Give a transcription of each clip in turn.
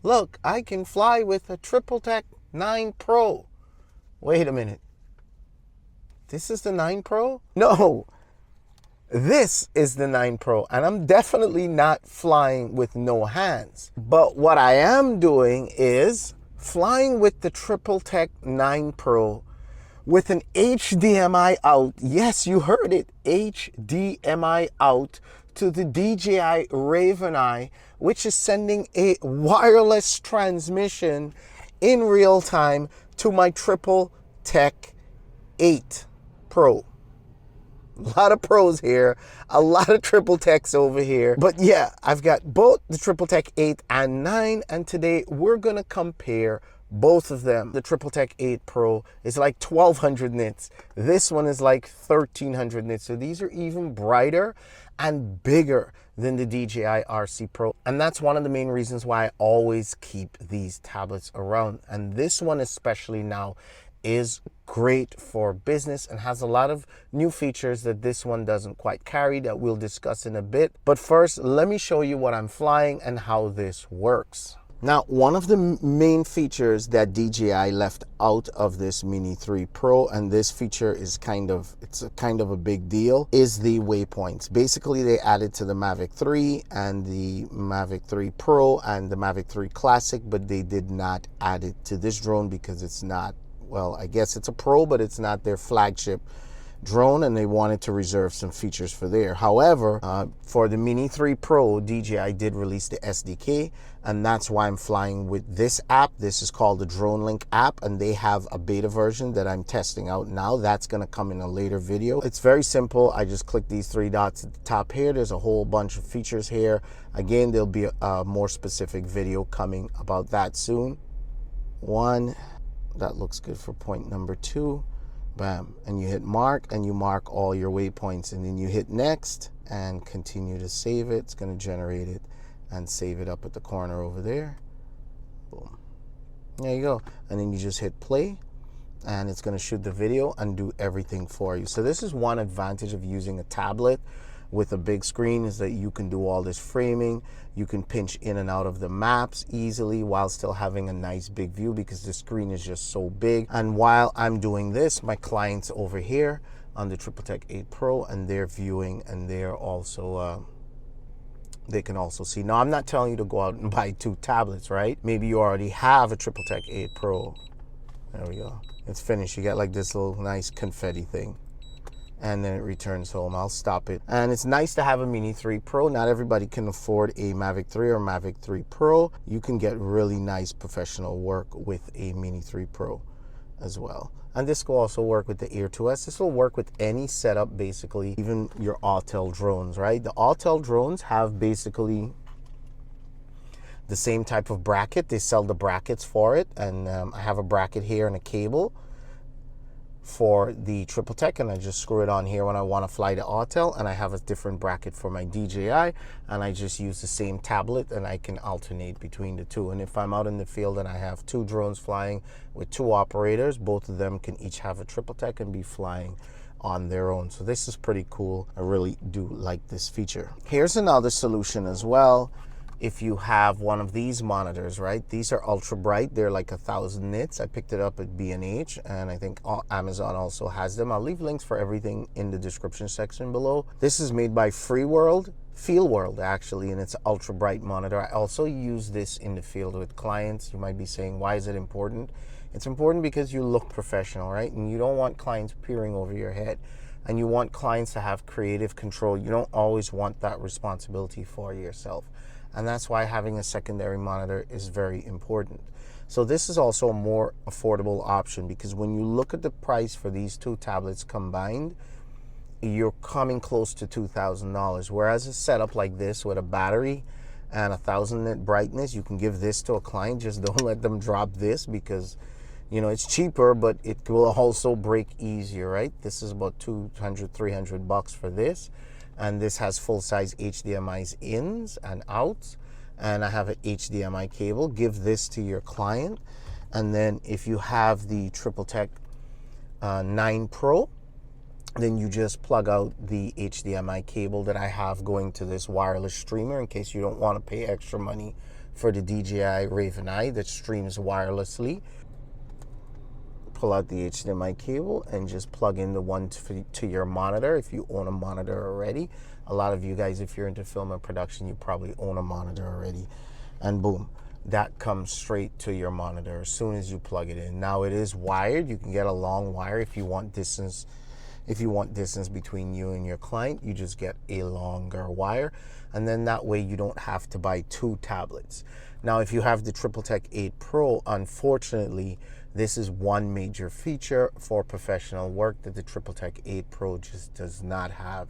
Look, I can fly with a TripLtek 9 Pro. Wait a minute. This is the 9 Pro? No, this is the 9 Pro, and I'm definitely not flying with no hands. But what I am doing is flying with the TripLtek 9 Pro with an HDMI out. Yes, you heard it, HDMI out to the DJI Raven Eye, which is sending a wireless transmission in real time to my TripLtek 8 Pro. A lot of pros here, a lot of TripLteks over here. But yeah, I've got both the TripLtek 8 and 9, and today we're gonna compare both of them. The TripLtek 8 Pro is like 1200 nits. This one is like 1300 nits. So these are even brighter and bigger than the DJI RC Pro. And that's one of the main reasons why I always keep these tablets around. And this one especially now is great for business and has a lot of new features that this one doesn't quite carry that we'll discuss in a bit. But first, let me show you what I'm flying and how this works. Now, one of the main features that DJI left out of this Mini 3 Pro, and this feature is kind of a big deal, is the waypoints. Basically, they added to the Mavic 3 and the Mavic 3 Pro and the Mavic 3 Classic, but they did not add it to this drone because it's not, well, I guess it's a Pro, but it's not their flagship drone, and they wanted to reserve some features for there. However, for the Mini 3 Pro, DJI did release the SDK, and that's why I'm flying with this app. This is called the Drone Link app, and they have a beta version that I'm testing out now. That's going to come in a later video. It's very simple. I just click these three dots at the top here. There's a whole bunch of features here. Again, there'll be a more specific video coming about that soon. One, that looks good for point number 2. Bam, and you hit mark, and you mark all your waypoints, and then you hit next and continue to save it. It's going to generate it and save it up at the corner over there. Boom, there you go. And then you just hit play, and it's going to shoot the video and do everything for you. So this is one advantage of using a tablet with a big screen, is that you can do all this framing. You can pinch in and out of the maps easily while still having a nice big view because the screen is just so big. And while I'm doing this, my client's over here on the TripLtek 8 Pro, and they're viewing, and they're also they can also see. Now, I'm not telling you to go out and buy 2 tablets, right? Maybe you already have a TripLtek 8 Pro. There we go. It's finished. You got like this little nice confetti thing, and then it returns home. I'll stop it. And it's nice to have a Mini 3 Pro. Not everybody can afford a Mavic 3 or Mavic 3 Pro. You can get really nice professional work with a Mini 3 Pro as well. And this will also work with the Air 2S. This will work with any setup, basically, even your Autel drones, right? The Autel drones have basically the same type of bracket. They sell the brackets for it. And I have a bracket here and a cable for the TripLtek, and I just screw it on here when I want to fly to Autel, and I have a different bracket for my DJI, and I just use the same tablet, and I can alternate between the two. And if I'm out in the field and I have 2 drones flying with 2 operators, both of them can each have a TripLtek and be flying on their own. So this is pretty cool. I really do like this feature. Here's another solution as well. If you have one of these monitors, right? These are ultra bright. They're like 1000 nits. I picked it up at B&H, and I think Amazon also has them. I'll leave links for everything in the description section below. This is made by Feelworld actually, and it's an ultra bright monitor. I also use this in the field with clients. You might be saying, why is it important? It's important because you look professional, right? And you don't want clients peering over your head. And you want clients to have creative control. You don't always want that responsibility for yourself. And that's why having a secondary monitor is very important. So this is also a more affordable option, because when you look at the price for these 2 tablets combined, you're coming close to $2,000. Whereas a setup like this with a battery and 1000 nit brightness, you can give this to a client. Just don't let them drop this, because you know it's cheaper, but it will also break easier, right? This is about $200-300 for this. And this has full-size HDMI's ins and outs, and I have an HDMI cable. Give this to your client, and then if you have the TripLtek 9 Pro, then you just plug out the HDMI cable that I have going to this wireless streamer, in case you don't want to pay extra money for the DJI Raven Eye that streams wirelessly. Pull out the HDMI cable and just plug in the one to your monitor if you own a monitor already. A lot of you guys, if you're into film and production, you probably own a monitor already. And boom, that comes straight to your monitor as soon as you plug it in. Now it is wired. You can get a long wire if you want distance. If you want distance between you and your client, you just get a longer wire. And then that way you don't have to buy two tablets. Now, if you have the TripLtek 8 Pro, unfortunately, this is one major feature for professional work that the TripLtek 8 Pro just does not have.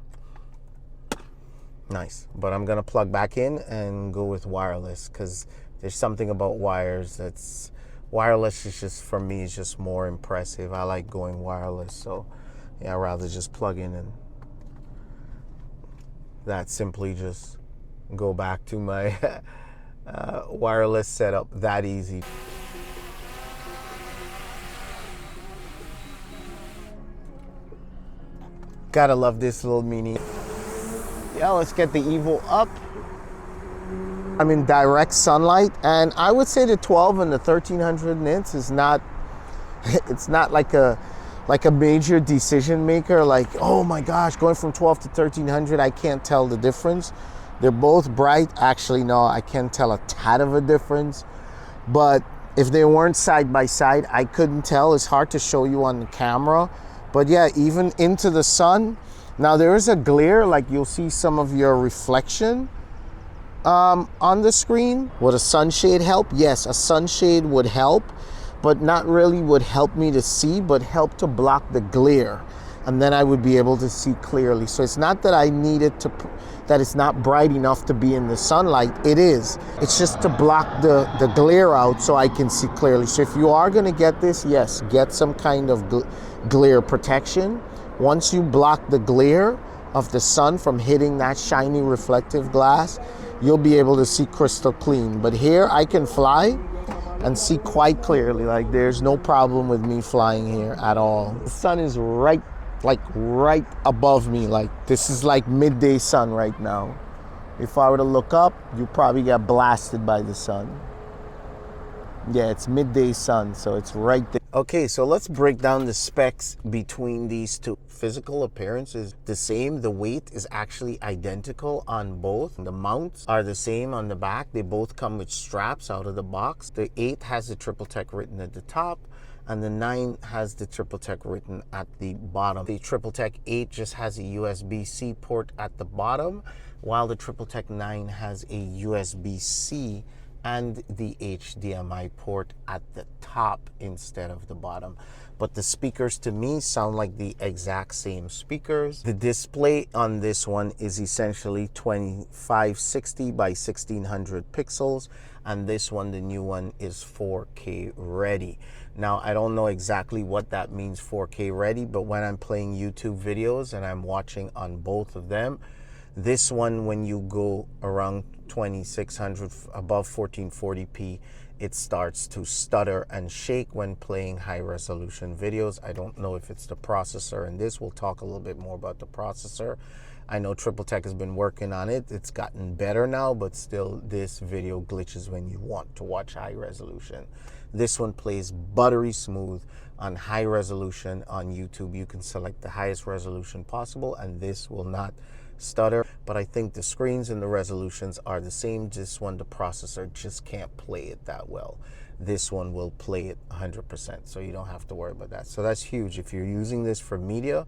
Nice, but I'm gonna plug back in and go with wireless because there's something about wires that's, wireless is just, for me, is just more impressive. I like going wireless, so yeah, I'd rather just plug in and that simply just go back to my wireless setup, that easy. Gotta love this little mini. Yeah, let's get the Evo up. I'm in direct sunlight, and I would say the 12 and the 1300 nits is not, it's not like a major decision maker, like, oh my gosh, going from 12 to 1300, I can't tell the difference. They're both bright. Actually, no, I can tell a tad of a difference, but if they weren't side by side, I couldn't tell. It's hard to show you on the camera. But yeah, even into the sun. Now there is a glare, like you'll see some of your reflection on the screen. Would a sunshade help? Yes, a sunshade would help, but not really would help me to see, but help to block the glare. And then I would be able to see clearly. So it's not that I need it to, that it's not bright enough to be in the sunlight. It is. It's just to block the glare out so I can see clearly. So if you are gonna get this, yes, get some kind of glare protection. Once you block the glare of the sun from hitting that shiny reflective glass, you'll be able to see crystal clean. But here I can fly and see quite clearly. Like there's no problem with me flying here at all. The sun is right above me. Like this is like midday sun right now. If I were to look up, you probably get blasted by the sun. Yeah, it's midday sun, so it's right there. Okay, so let's break down the specs between these two. Physical appearance is the same. The weight is actually identical on both. The mounts are the same on the back. They both come with straps out of the box. The 8 has the TripLtek written at the top, and the 9 has the TripLtek written at the bottom. The TripLtek 8 just has a USB-C port at the bottom, while the TripLtek 9 has a USB-C and the HDMI port at the top instead of the bottom. But the speakers to me sound like the exact same speakers. The display on this one is essentially 2560 by 1600 pixels, and this one, the new one, is 4K ready. Now, I don't know exactly what that means, 4K ready, but when I'm playing YouTube videos and I'm watching on both of them, this one, when you go around 2600 above 1440p, it starts to stutter and shake when playing high resolution videos. I don't know if it's the processor in this. We'll talk a little bit more about the processor. I know TripLtek has been working on it. It's gotten better now, but still this video glitches when you want to watch high resolution. This one plays buttery smooth on high resolution on YouTube. You can select the highest resolution possible and this will not stutter, but I think the screens and the resolutions are the same. This one, the processor just can't play it that well. This one will play it 100%, so you don't have to worry about that. So that's huge. If you're using this for media,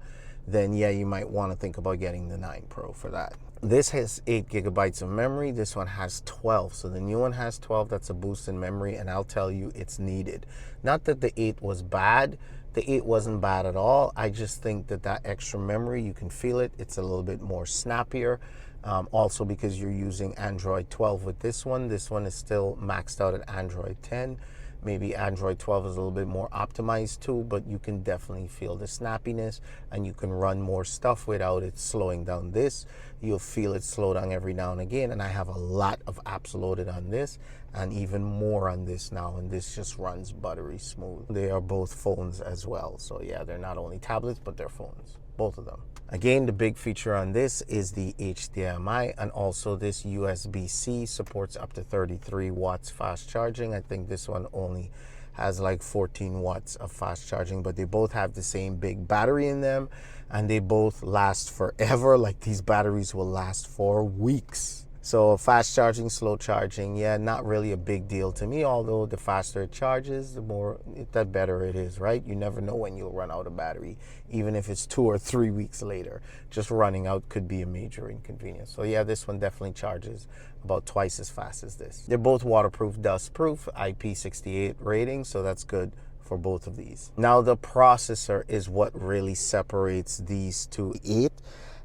then yeah, you might want to think about getting the 9 Pro for that. This has 8 gigabytes of memory. This one has 12. So the new one has 12. That's a boost in memory, and I'll tell you it's needed. Not that the 8 was bad. The 8 wasn't bad at all. I just think that that extra memory, you can feel it. It's a little bit more snappier. Also because you're using Android 12 with this one. This one is still maxed out at Android 10. Maybe Android 12 is a little bit more optimized too, but you can definitely feel the snappiness and you can run more stuff without it slowing down this. You'll feel it slow down every now and again, and I have a lot of apps loaded on this and even more on this now, and this just runs buttery smooth. They are both phones as well, so yeah, they're not only tablets, but they're phones, both of them. Again, the big feature on this is the HDMI, and also this USB-C supports up to 33 watts fast charging. I think this one only has like 14 watts of fast charging, but they both have the same big battery in them, and they both last forever. Like, these batteries will last for weeks. So fast charging, slow charging, yeah, not really a big deal to me, although the faster it charges, the better it is, right? You never know when you'll run out of battery, even if it's 2 or 3 weeks later. Just running out could be a major inconvenience. So yeah, this one definitely charges about twice as fast as this. They're both waterproof, dustproof, IP68 rating, so that's good for both of these. Now, the processor is what really separates these two. It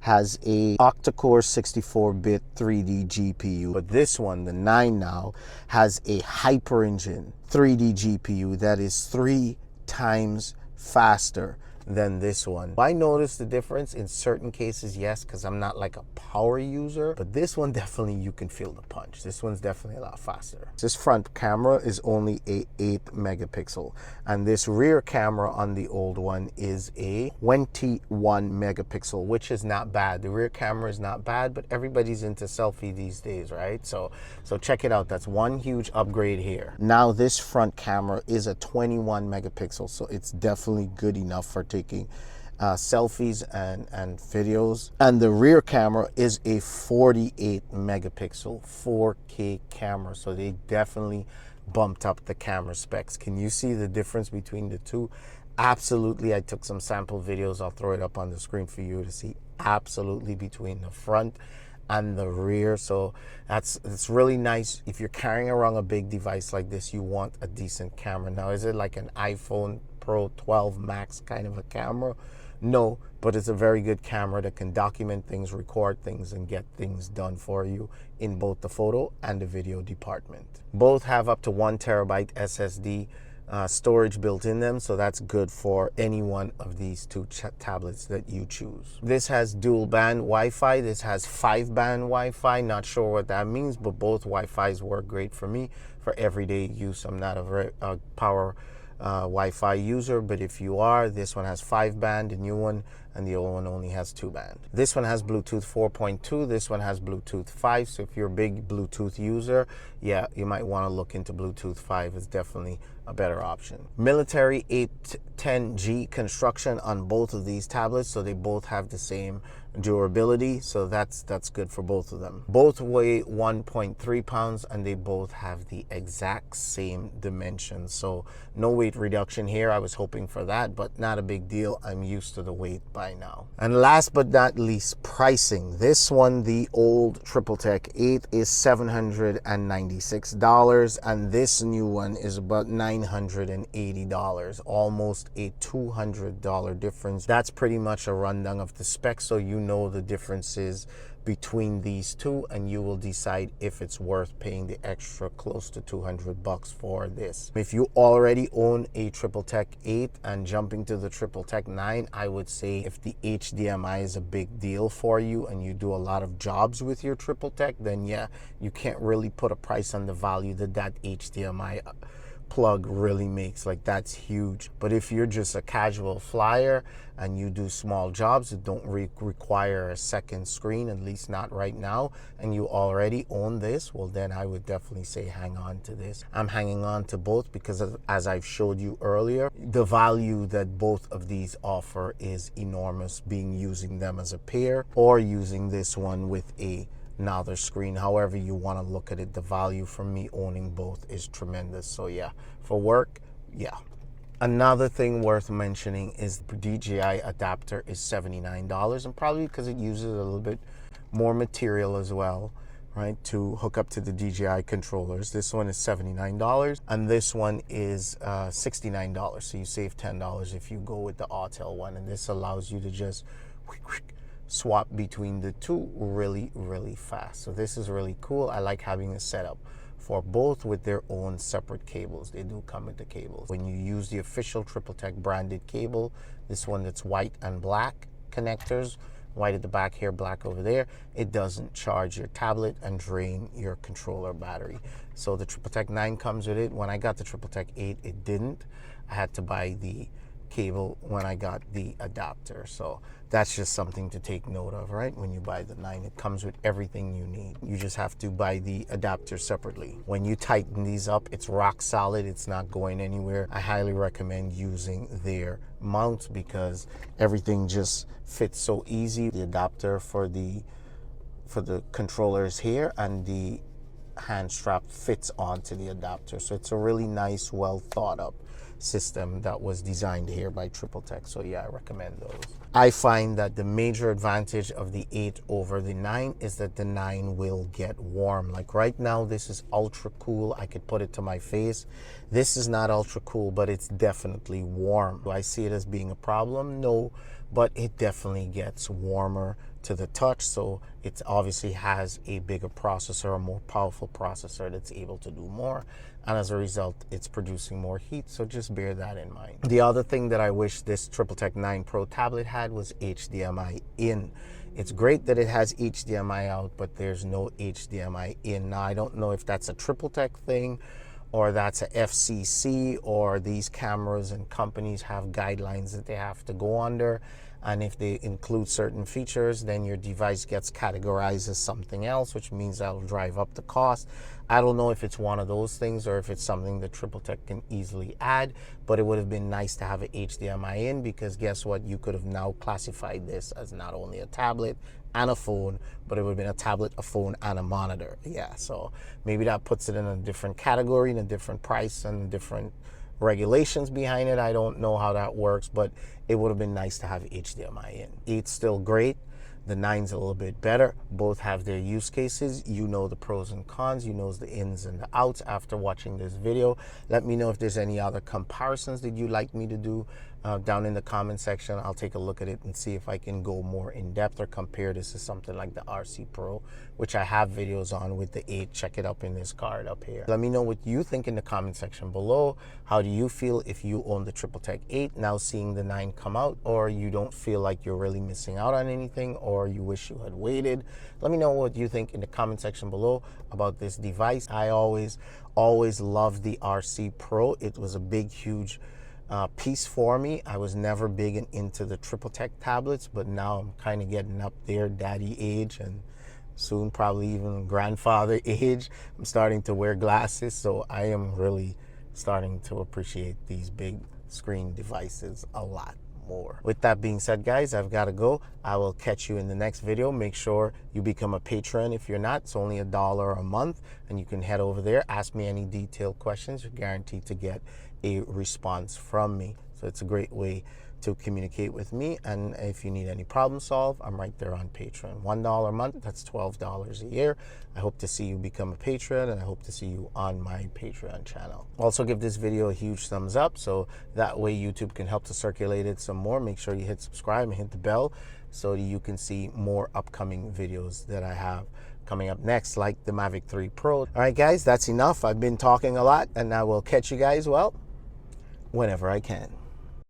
has a octa-core 64-bit 3D GPU, but this one, the 9 now, has a hyper-engine 3D GPU that is 3 times faster than this one. I noticed the difference in certain cases, yes, because I'm not like a power user, but this one definitely, you can feel the punch. This one's definitely a lot faster. This front camera is only a 8 megapixel, and this rear camera on the old one is a 21 megapixel, which is not bad. The rear camera is not bad, but everybody's into selfie these days, right? So check it out. That's one huge upgrade here. Now, this front camera is a 21 megapixel, so it's definitely good enough for taking selfies and videos. And the rear camera is a 48 megapixel 4K camera, so they definitely bumped up the camera specs. Can you see the difference between the two? Absolutely. I took some sample videos. I'll throw it up on the screen for you to see. Absolutely, between the front and the rear. So it's really nice. If you're carrying around a big device like this, you want a decent camera. Now, is it like an iPhone Pro 12 Max kind of a camera? No, but it's a very good camera that can document things, record things, and get things done for you in both the photo and the video department. Both have up to 1 terabyte SSD storage built in them, so that's good for any one of these two tablets that you choose. This has dual band Wi-Fi. This has 5-band Wi-Fi. Not sure what that means, but both Wi-Fis work great for me for everyday use. I'm not a power Wi-Fi user, but if you are, this one has 5-band, the new one, and the old one only has 2-band. This one has Bluetooth 4.2, this one has Bluetooth 5, so if you're a big Bluetooth user, yeah, you might want to look into Bluetooth 5. It's definitely a better option. Military 810G construction on both of these tablets, so they both have the same durability, so that's good for both of them. Both weigh 1.3 pounds, and they both have the exact same dimensions, so no weight reduction here. I was hoping for that, but not a big deal. I'm used to the weight by now. And last but not least, pricing. This one, the old TripLtek 8, is $796, and this new one is about $980, almost a $200 difference. That's pretty much a rundown of the specs, so you know the differences between these two, and you will decide if it's worth paying the extra close to $200 for this. If you already own a TripLtek 8 and jumping to the TripLtek 9, I would say if the HDMI is a big deal for you and you do a lot of jobs with your TripLtek, then yeah, you can't really put a price on the value that HDMI plug really makes. Like, that's huge. But if you're just a casual flyer and you do small jobs that don't require a second screen, at least not right now, and you already own this, well, then I would definitely say hang on to this. I'm hanging on to both because as I've showed you earlier, the value that both of these offer is enormous, using them as a pair or using this one with another screen. However you want to look at it, the value from me owning both is tremendous. So yeah, for work, yeah. Another thing worth mentioning is the DJI Adapter is $79, and probably because it uses a little bit more material as well, right, to hook up to the DJI controllers. This one is $79, and this one is $69, so you save $10 if you go with the Autel one, and this allows you to just swap between the two really fast. So this is really cool. I like having a setup for both with their own separate cables. They do come with the cables. When you use the official TripLtek branded cable, this one that's white and black connectors, white at the back here, black over there, it doesn't charge your tablet and drain your controller battery. So the TripLtek 9 comes with it. When I got the TripLtek 8, it didn't. I had to buy the cable when I got the adapter. So that's just something to take note of, right? When you buy the 9, it comes with everything you need. You just have to buy the adapter separately. When you tighten these up, it's rock solid. It's not going anywhere. I highly recommend using their mount because everything just fits so easy. The adapter for the controller is here, and the hand strap fits onto the adapter. So it's a really nice, well thought up system that was designed here by TripLtek. So yeah, I recommend those. I find that the major advantage of the 8 over the 9 is that the 9 will get warm. Like right now, this is ultra cool. I could put it to my face. This is not ultra cool, but it's definitely warm. Do I see it as being a problem? No, but it definitely gets warmer to the touch. So it obviously has a bigger processor, a more powerful processor that's able to do more, and as a result it's producing more heat. So just bear that in mind. The other thing that I wish this TripLtek 9 Pro tablet had was HDMI in. It's great that it has HDMI out, but there's no HDMI in. Now I don't know if that's a TripLtek thing or that's a FCC, or these cameras and companies have guidelines that they have to go under, and if they include certain features, then your device gets categorized as something else, which means that'll drive up the cost. I don't know if it's one of those things or if it's something that TripLtek can easily add, but it would have been nice to have an HDMI in, because guess what? You could have now classified this as not only a tablet and a phone, but it would have been a tablet, a phone, and a monitor. Yeah, so maybe that puts it in a different category, in a different price, and different regulations behind it. I don't know how that works, but it would have been nice to have HDMI in. 8's still great. The 9's a little bit better. Both have their use cases. You know the pros and cons. You know the ins and the outs after watching this video. Let me know if there's any other comparisons that you'd like me to do down in the comment section. I'll take a look at it and see if I can go more in depth or compare this to something like the RC Pro, which I have videos on with the 8. Check it up in this card up here. Let me know what you think in the comment section below. How do you feel if you own the TripLtek 8 now seeing the 9 come out, or you don't feel like you're really missing out on anything, or you wish you had waited? Let me know what you think in the comment section below about this device. I always loved the RC Pro. It was a big, huge piece for me. I was never big into the TripLtek tablets, but now I'm kind of getting up there, daddy age, and soon probably even grandfather age. I'm starting to wear glasses, so I am really starting to appreciate these big screen devices a lot more. With that being said, guys, I've got to go. I will catch you in the next video. Make sure you become a patron if you're not. It's only $1 a month, and you can head over there, ask me any detailed questions. You're guaranteed to get a response from me. So it's a great way to communicate with me, and if you need any problem solved, I'm right there on Patreon. $1 a month, that's $12 a year. I hope to see you become a patron, and I hope to see you on my Patreon channel. Also, give this video a huge thumbs up, so that way YouTube can help to circulate it some more. Make sure you hit subscribe and hit the bell so that you can see more upcoming videos that I have coming up next, like the Mavic 3 Pro. All right, guys, that's enough. I've been talking a lot, and I will catch you guys, well, whenever I can.